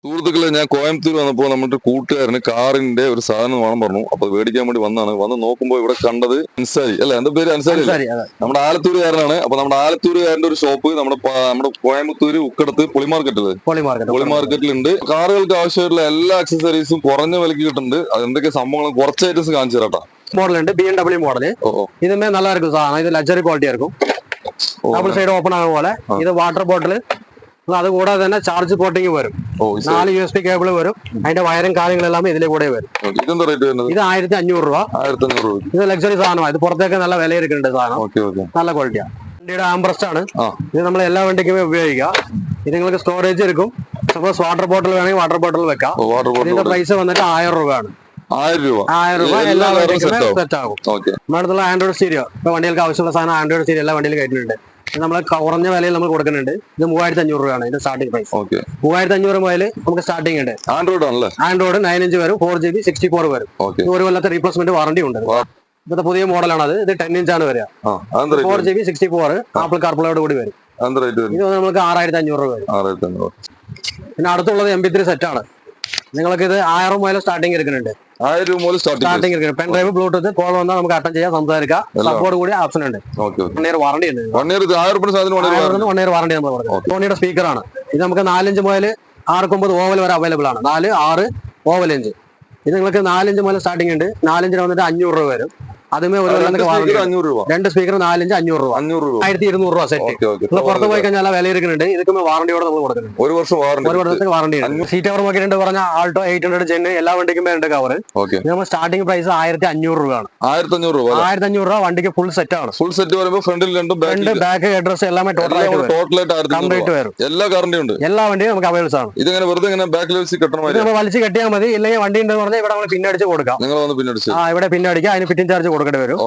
സുഹൃത്തുക്കളെ, ഞാൻ കോയമ്പത്തൂർ വന്നപ്പോൾ നമ്മുടെ കൂട്ടുകാരന് കാറിന്റെ ഒരു സാധനം വേണം പറഞ്ഞു. അപ്പൊ മേടിക്കാൻ വേണ്ടി വന്നാണ്. വന്ന് നോക്കുമ്പോൾ ഇവിടെ കണ്ടത് അൻസാരി അല്ല, എന്റെ പേര് അൻസാരി അല്ലേ? നമ്മുടെ ആലത്തൂരുകാരനാണ്. അപ്പൊ നമ്മുടെ ആലത്തൂരുകാരന്റെ ഒരു ഷോപ്പ് നമ്മുടെ കോയമ്പത്തൂര് ഉക്കടത്ത് പൊളി മാർക്കറ്റിലുണ്ട്. കാറുകൾക്ക് ആവശ്യമായിട്ടുള്ള എല്ലാ അക്സസറീസും കുറഞ്ഞ വിലക്ക് കിട്ടുന്നുണ്ട്. അതെന്തൊക്കെ സംഭവങ്ങൾ കുറച്ച് ഐറ്റംസ് കാണിച്ചു തരാട്ടാ. மாடல் உண்டு BMW மாடல். இதுமே நல்லா இருக்கும் சார். இது லக்ஸரி குவாலிட்டியா இருக்கும். டபுள் சைடு ஓபன் ஆகும் போல. இது வாட்டர் பாட்டில். അത് കൂടാതെ തന്നെ ചാർജ് പോർട്ടിംഗ് വരും. 4 USB കേബിൾ വരും. അതിന്റെ വയറും കാര്യങ്ങളെല്ലാം ഇതിലെ കൂടെ വരും. ഇത് 1500 രൂപ. ഇത് ലക്സറി സാധനമാണ്. ഇത് പുറത്തേക്ക് നല്ല വില എടുക്കുന്നുണ്ട് സാധനം. നല്ല ക്വാളിറ്റിയാണ്. വണ്ടിയുടെ ആംബ്രസ്റ്റ് ആണ്. ഇത് നമ്മൾ എല്ലാ വണ്ടിക്കും ഉപയോഗിക്കാം. ഇത് നിങ്ങൾക്ക് സ്റ്റോറേജ് എടുക്കും. സപ്പോസ് വാട്ടർ ബോട്ടിൽ വേണമെങ്കിൽ വാട്ടർ ബോട്ടിൽ വെക്കാം. ഇതിന്റെ പ്രൈസ് വന്നിട്ട് 1000 രൂപയാണ്. 1000 രൂപ എല്ലാ വണ്ടിക്കും സെറ്റ് ആകും. നമ്മുടെ ആൻഡ്രോയിഡ് സ്റ്റീരിയോ, ഇപ്പൊ വണ്ടികൾക്ക് ആവശ്യമുള്ള സാധനം ആൻഡ്രോയിഡ് സ്റ്റീരിയോ എല്ലാ വണ്ടിയിലും കയറ്റുന്നുണ്ട്. നമ്മൾ കുറഞ്ഞ വിലയിൽ നമ്മൾ കൊടുക്കുന്നുണ്ട്. ഇത് 3500 രൂപയാണ് ഇതിന്റെ സ്റ്റാർട്ടിംഗ് പ്രൈസ്. 3500 മുതൽ നമുക്ക് സ്റ്റാർട്ടിംഗ് ഉണ്ട്. ആൻഡ്രോയിഡ് 9 ഇഞ്ച് വരും, 4GB 64 വരും. ഒരു കൊല്ലത്തെ റീപ്ലേസ്മെന്റ് വാറണ്ടി ഉണ്ട്. ഇപ്പോഴത്തെ പുതിയ മോഡലാണ് അത്. ഇത് 10 ഇഞ്ചാണ് വരിക. 4GB 64 ആപ്പിൾ കാർപ്ലേയോട് കൂടി വരും. ഇത് നമുക്ക് 6500 രൂപ വരും. പിന്നെ അടുത്തുള്ളത് MP3 സെറ്റാണ്. നിങ്ങൾക്ക് ഇത് 1000 മുതൽ സ്റ്റാർട്ടിംഗ് എടുക്കുന്നുണ്ട്. 1000 രൂപ മുതൽ സ്റ്റാർട്ടിംഗ് എടുക്കുന്നത്. പെൻ ഡ്രൈവ്, ബ്ലൂടൂത്ത്, കോൾ വന്നാൽ നമുക്ക് അറ്റൻഡ് ചെയ്യാം, സംസാരിക്കാം. സപ്പോർട്ട് കൂടി ഓപ്ഷൻ ഉണ്ട്. 1 ഇയർ വാറണ്ടി ഉണ്ട്. 1 ഇയർ വാറണ്ടി നമ്മൾ കൊടുക്കുന്നത്. സോണിയുടെ സ്പീക്കറാണ് ഇത്. നമുക്ക് 4 ഇഞ്ച് മുതൽ 6.9 ഓവൽ വരെ അവൈലബിൾ ആണ്. 4, 6 ഓവൽ ഇഞ്ച്. ഇത് നിങ്ങൾക്ക് 4 ഇഞ്ച് മുതൽ സ്റ്റാർട്ടിംഗ് ഉണ്ട്. 4 ഇഞ്ചിന് വന്നിട്ട് 500 രൂപ വരും. അതുമേ ഒരു 2 സ്പീക്കർ 4 ഇഞ്ച് 500 രൂപ. 1200 രൂപ സെറ്റ്. പുറത്ത് പോയി കഴിഞ്ഞാൽ വില എടുക്കുന്നുണ്ട്. ഇതൊക്കെ വാറണ്ടിയോടെ നമ്മൾ കൊടുക്കുന്നുണ്ട്. 1 വർഷത്തേക്ക് വാറണ്ടി. സീറ്റ് കവർ നോക്കിയിട്ടുണ്ട് പറഞ്ഞാൽ ആൾട്ടോ 800 ജെൻ എല്ലാ വണ്ടിക്കും വേണ്ട കവർ. നമ്മൾ സ്റ്റാർട്ടിംഗ് പ്രൈസ് 1500 രൂപയാണ്. 1500 രൂപ വണ്ടിക്ക് ഫുൾ സെറ്റ് ആണ്. ഫുൾ സെറ്റ് വരുമ്പോൾ ഫ്രണ്ടിൽ രണ്ട് ബാക്ക് ഹെഡ്രസ് എല്ലാമേ ടോട്ടലായിട്ട് കംപ്ലീറ്റ് വരും. എല്ലാ ഗ്യാരണ്ടിയും ഉണ്ട്. എല്ലാ വണ്ടിയും നമുക്ക് അവൈലബിൾ ആണ്. ഇതിങ്ങനെ വെറുതെ ബാക്കിൽ നമ്മൾ വലിച്ച് കെട്ടിയാൽ മതി. ഇല്ലെങ്കിൽ വണ്ടി ഉണ്ടെന്ന് പറഞ്ഞാൽ ഇവിടെ നമ്മൾ പിന്നടിച്ച് കൊടുക്കാം. നിങ്ങൾ വന്ന് പിന്നടിച്ച് ഇവിടെ പിന്നടിക്കാം. അതിന് ഫിറ്റിംഗ് ചാർജ് കൊടുക്കേണ്ടി വരും.